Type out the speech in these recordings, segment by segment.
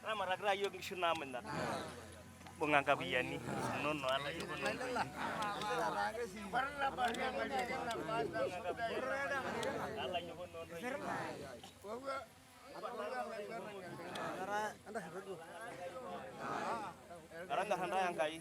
Ramaragra yo kishuna menda. Bunganga biyani nono ala yo nono. Ala yo nono. Aranda handa yang kai.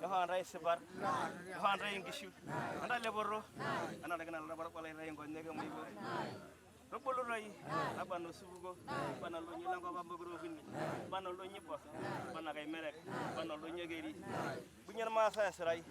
Handa sebar. Handa yang kishu. Handa leboro. Handa dengan lebar palai yang konde ke mai. Robolo rai. Apa no subugo. Pana lo nyilang ko bambugro fini. Pana lo nyipa. Pana kai merek. Pana lo nyegeri. Bunyan masa serai.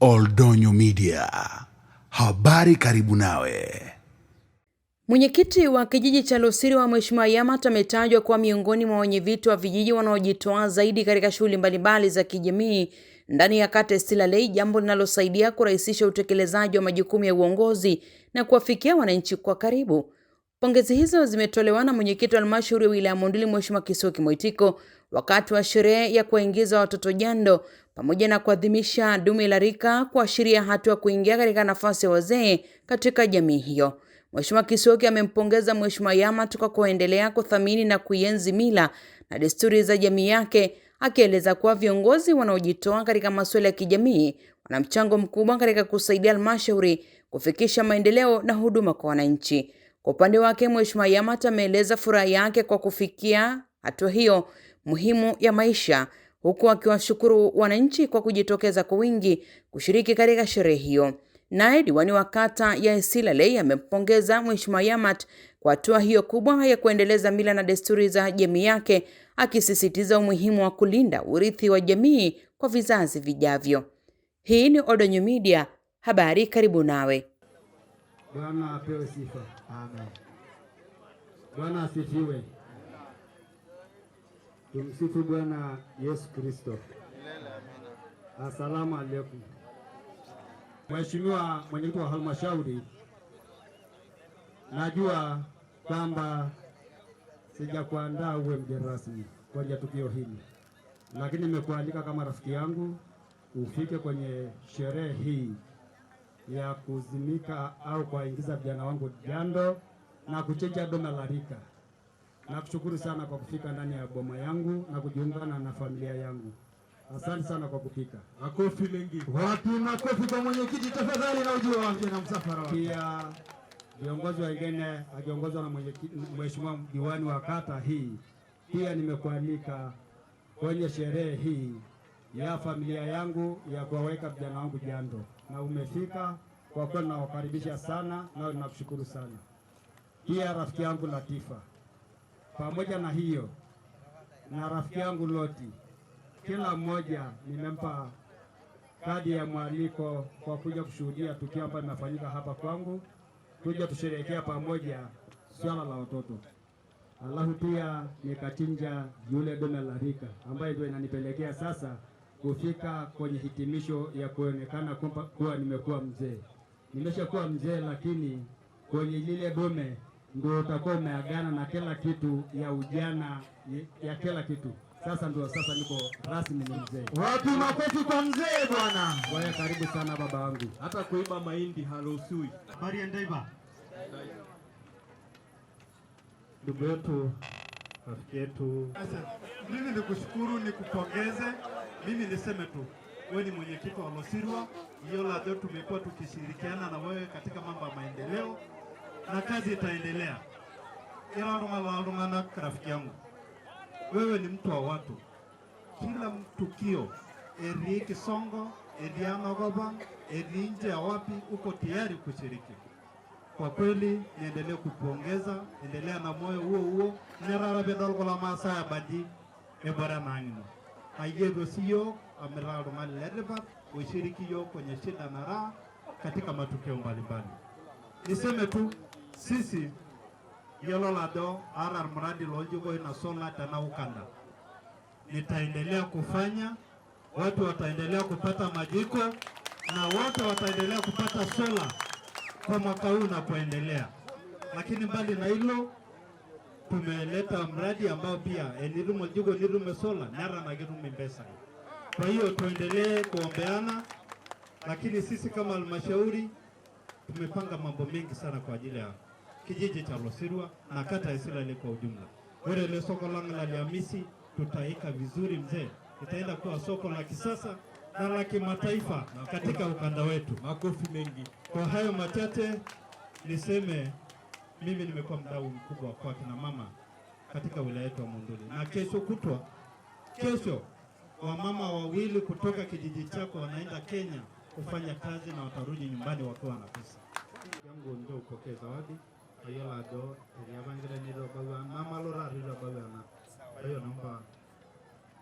Oldonyo Media. Habari karibu nawe. Mwenyekiti wa kijiji cha Losiriwa Mheshimiwa Yamat ametajwa kuwa miongoni mwa wenyeviti wa vijiji wanaojitoa zaidi katika shughuli mbalimbali za kijamii ndani ya kata Isilalei, jambo linalosaidia kurahisisha utekelezaji wa majukumu ya uongozi na kuwafikia wananchi kwa karibu. Pongezi hizo zimetolewa na mwenyekiti wa halmashauri ya wilaya Monduli Mheshimiwa Kisoki Moitiko wakati wa sherehe ya kuingiza watoto jando pamoja na kuadhimisha dume la rika kuashiria hatua kuingia katika nafasi ya wazee katika jamii hiyo. Mheshimiwa Kisoki amempongeza Mheshimiwa Yamat kwa kuendelea kuthamini na kuienzi mila na desturi za jamii yake, akieleza kuwa viongozi wanaojitoa katika masuala ya kijamii wana mchango mkubwa katika kusaidia halmashauri kufikisha maendeleo na huduma kwa wananchi. Kwa upande wake, Mheshimiwa Yamat ameeleza furaha yake kwa kufikia hatua hiyo muhimu ya maisha, huku akiwashukuru wananchi kwa kujitokeza kwa wingi kushiriki katika sherehe hiyo. Naye diwani wa kata ya Isilalei amempongeza Mheshimiwa Yamat kwa hatua hiyo kubwa ya kuendeleza mila na desturi za jamii yake, akisisitiza umuhimu wa kulinda urithi wa jamii kwa vizazi vijavyo. Hii ni Oldonyo Media, habari karibu nawe. Bwana apewe sifa. Amen. Bwana asifiwe. Tumsifu Bwana Yesu Kristo. Asalamu alaykum. Mheshimiwa mwenyekiti wa halmashauri, najua kwamba sijakuandaa uwe mgeni rasmi kwenye tukio hili, lakini nimekualika kama rafiki yangu ufike kwenye sherehe hii ya kuzimika au kuingiza vijana wangu jando na kuchinja dume la rika. Nakushukuru sana kwa kufika ndani ya boma yangu na kujiungana na familia yangu. Asante sana kwa kufika. Makofi mengi. Wapi makofi kwa mwenyekiti tafadhali, na ujio wake na msafara wake. Pia viongozi wengine akiongozwa na mheshimiwa diwani wa kata hii, pia nimekualika kwenye sherehe hii ya familia yangu ya kuwaweka vijana wangu jando, na umefika. Kwa kweli nawakaribisha sana na nakushukuru sana. Pia rafiki yangu Latifa, pamoja na hiyo na rafiki yangu Loti, kila mmoja nimempa kadi ya mwaliko kwa kuja kushuhudia tukio ambalo linafanyika hapa kwangu, kuja tusherehekea pamoja swala la watoto. Alafu pia nikachinja yule dume la rika ambaye ndio inanipelekea sasa kufika kwenye hitimisho ya kuonekana kuwa nimekuwa mzee. Nimeshakuwa mzee, lakini kwenye lile dume ndio utakuwa umeagana na kila kitu ya ujana ya kila kitu. Sasa niko rasmi ni mzee. Wapi makofi kwa mzee bwana? Waya, karibu sana baba wangu. Hata kuiba mahindi haruhusiwi. Habari ndaiba. Ndugu yetu, rafiki yetu. Mimi nikushukuru, nikupongeze. Mimi niseme tu, wewe ni mwenyekiti wa Losiriwa. Hiyo leo tumekuwa tukishirikiana na wewe katika mambo ya maendeleo na kazi itaendelea. Ila rafiki yangu, wewe ni mtu wa watu. Kila tukio, eri Kisongo, eri Anagoba, eri nje ya wapi, uko tayari kushiriki. Kwa kweli niendelee kupongeza, endelea na moyo huo. Nerara bedol kola masa ya bandi ebora nangino. Aigedo siyo amirado mali ledeba ushiriki yo kwenye shida na raha katika matukio mbalimbali. Niseme tu sisi yolo lado arar mradi lojigo ina sola tana ukanda. nitaendelea kufanya, watu wataendelea kupata majiko na wote wataendelea kupata sola kwa mwaka huu na kuendelea. Lakini mbali na hilo, tumeleta mradi ambao pia nirumo jigo nirumo sola nara na girumo pesa. Kwa hiyo tuendelee kuombeana, lakini sisi kama halmashauri tumepanga mambo mengi sana kwa ajili ya kijiji cha Losirwa na kata ya Isilale kwa ujumla. Wale ile soko langu la Alhamisi tutaika vizuri mzee. Itaenda kuwa soko la kisasa na la kimataifa katika ukanda wetu. Makofi mengi. Kwa hayo machache niseme mimi nimekuwa mdau mkubwa kwa kina mama katika wilaya yetu ya Monduli. Na kesho wamama wawili kutoka kijiji chako wanaenda Kenya kufanya kazi na watarudi nyumbani wakiwa na pesa. Yangu ndio upokee zawadi. Ayola do yabangira nilo bawa mama lora rilo bawa na. Ayo namba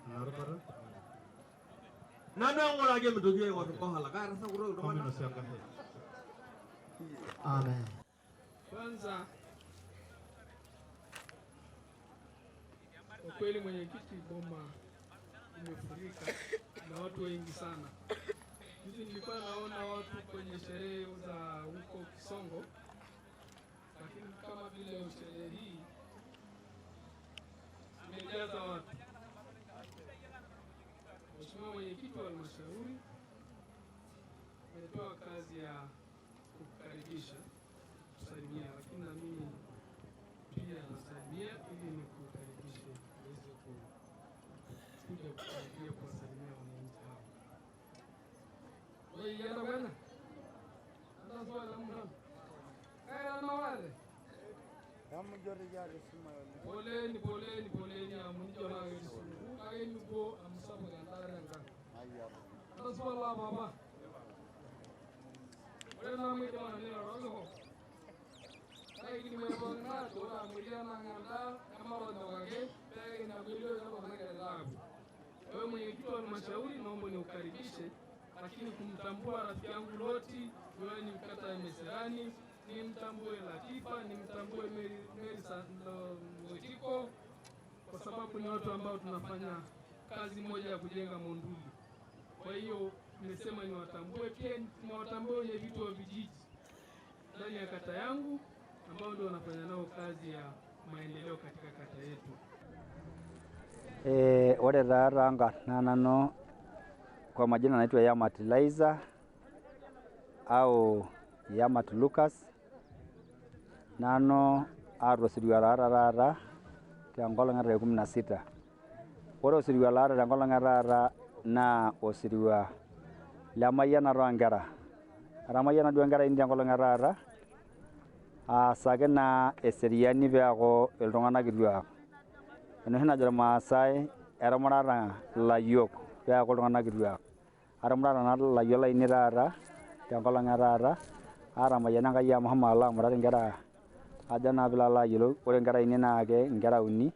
narubara. Nano ngola ge mdogie wa ko hala ka rasa kuro ndo Kama nasianga he. Amen. Kwanza kwa kweli mwenyekiti, Boma imefurika na watu wengi sana. Hivi nilikuwa naona watu kwenye sherehe za huko Kisongo, lakini kama vile sherehe hii imejaza watu. Mheshimiwa mwenyekiti wa halmashauri amepewa kazi ya kukaribisha kusalimia, lakini na mimi pia nasalimia ili nikukaribishe uweze kuja kukaribia kuwasalimia wananchi hao. Wewe yana bwana? Ndio swala la mwana. Na wale. Kama jori jari sima yoni. Poleni amunjo na yesu. Kae nuko amsabu gandara nga. Ayya. Ndio swala la baba. Wewe na mwite wana neno roho. Kae kini mwa na dola mwilia na nganda kama wana wage, peke na bilo na kwa ngere labu. Wewe mwenyekiti wa halmashauri naomba niukaribishe, lakini kumtambua rafiki yangu Loti, wewe ni mkata ya Meserani, nimtambue Latifa, nimtambue Mary Mwetiko, kwa sababu ni watu ambao tunafanya kazi moja ya kujenga Monduli. Kwa hiyo nimesema niwatambue, pia niwatambue wenye vitu wa vijiji ndani ya kata yangu ambao ndio wanafanya nao kazi ya maendeleo katika kata yetu. Ore taa nano kwa majina naitwa Yamat Liza au Yamat Lucas. Nano arosiriwa rara tiangolong ara 16. Ore osiriwa rara tiangolong ara na osiriwa lamayiana roangera. Ramayiana duangera indi tiangolong ara asake na eseriani peako iltung'anak kituak. Enoshi najo irmaasai eramurata layiok peaku iltung'anak kituak. Aramurata naa layiok lainei taata tenkolong etaata atamayiana Enkai amu ashomo alo amurat inkera ajo naa piilo alo ayiolou. Ore inkera ainei naake inkera uni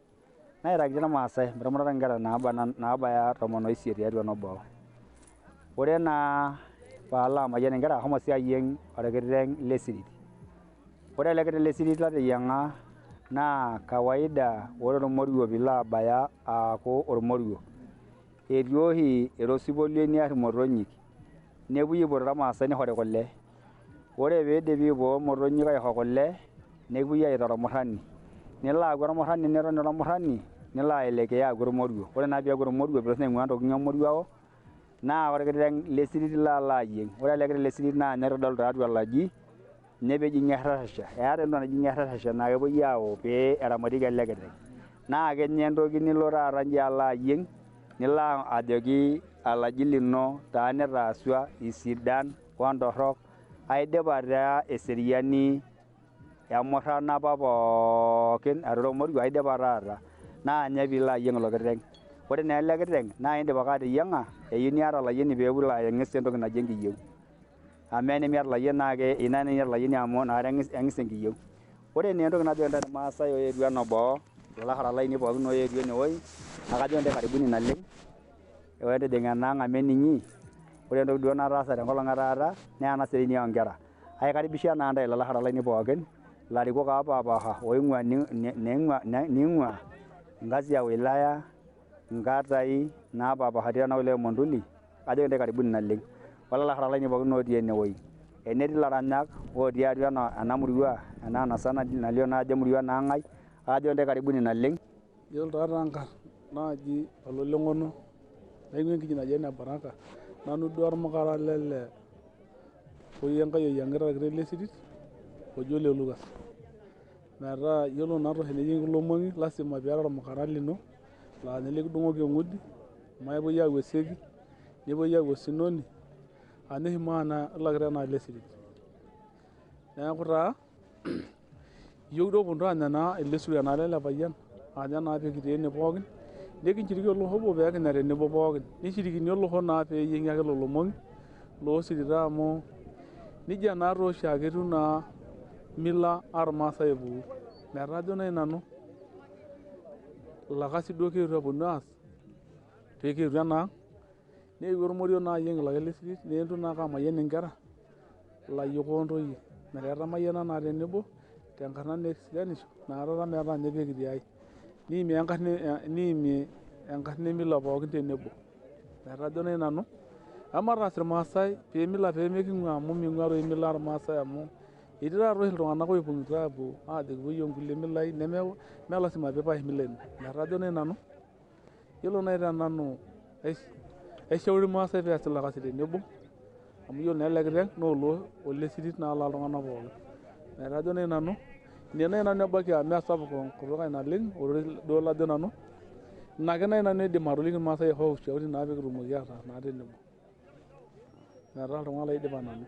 naitakitia irmaasai metamurata inkera naabaya 18 tiatua nabo. Ore naa paalo amayian inkera ashomo sii ayieng' orkiteng' lesirit. Ore ele kiteng' lesirit lateyiang'a naa kawaida ore ormoruo piilo abaya aaku ormoruo etii oshi erosipolioni arr imotonyik nepuoi aipot irmaasai nishori kule. Ore piidipi aipoo imotonyik aisho kule nepuoi aitaa ormurrani, nilo aaku ormurrani netoni ormurrani nilo aelekea aaku ormoruo. Ore naa piaku ormoruo piilo aing'ua ntokitin emoruao naa orkiteng' lesirit ilo alo ayieng'. Ore ele kiteng' lesirit naa ninye itodolu tiatua olaji nepeji ng'errerresha. Eeta entoki naji ng'errerresha naa kepuoi aau pee eramatieki ele kiteng'. Naa kenya entoki nilo taata inji alo ayieng' nilo ajoki alaji lino taa nitaasua isidan ontorrok aidipa taa eseriani emurran apa pookin ataa ormoruo aidipa taata naa ninye piilo ayieng' ilo kiteng'. Ore naa ele kiteng' naa iindim ake ateyiang'a eyieu niata olayieni peepuo ayeng'is entoki naji enkiyieu. Amu enimiata olayieni naake ina niata olayieni amu nakata eng'is enkiyieu. Ore naa entoki najo ntae irmaasai oetuo enaboo ilalashara lainei pookin oetuo enewoi naa kajo ntae karibuni naleng'. Entijing'a enaang' amu eninyi. Ore entoki duo nataasa tenkolong etaata naa ena seriani oonkera. Aikaribisha naa ntae ilalashara lainei pookin, ilarikok apaasha oing'ua niing'ua ngazi ya wilaya, nkatai naapapahari ana ole Monduli ajo ntae karibuni naleng wala laharalaini pookin otii enewueji enetii laranyak otii atua ena murua ena nasana nalio naajo murua naang'ai ajo ntae karibuni naleng. Yiolo taa nkarn naaji ololeng'ono naing'ua enkiji naji ene Baraka nanu duo ormukara lele oyi Enkai oyiang'ita orkitok le Sirit oji Ole Lucas metaa yiolo naatoi teneyieng'i kulo mong'i lasima piata ormukara lino laa ninye likidung'oki eng'udi amu epuoi aau esieki nepuoi aau osinoni anishimaa naa ilo kiteng naa le Sirit neeku taa iyiok duo kipuonu aanya naa ele sirua naa lele payian aanya naa pekitii ene pookin nikinchiriki olosho obo peekinya tenebo pookin nishirikini olosho naa peeyieng'i ake lelo mong'i loo Sirit amu nijia naa toi oshiake etiu naa mila ormaasai epuku metaa ajo naaji nanu ilo kasi duo kietuo aponu aas peekietuo enaang neewuo ormoruo naa ayieng ilo ake le Sirit neentu naake amayian inkera ilayiok ontoyie metaa etamayiana naa tenebo tenkarna naa eserianisho nakata meeta ninye pekitii ai niimie enkarna emila pookin tenebo metaa ajo naaji nanu emataas irmaasai peemila peemeking'ua amu ming'ua toi mila ormaasai amu etii taatoi iltung'anak oipung'ito aapuo aajo kipuoyie nkulie milai mee lasima piipash mila ino metaa ajo naaji nanu yiolo naaji tenanu aishauri irmaasai pees ilo kasi tenebo amu yiolo naa ele kiteng naa ole Sirit naa loltung'anak pookin metaa ajo naaji nanu ine naaji nanu ebaiki amu meesapuk enkutuk ai naleng ororei duo lajo nanu ina ake naaji nanu aidim atoliki irmaasai aihoo ushauri naa pikitumoki ataas naa tenebo metaa iltung'anak laidipa nanu.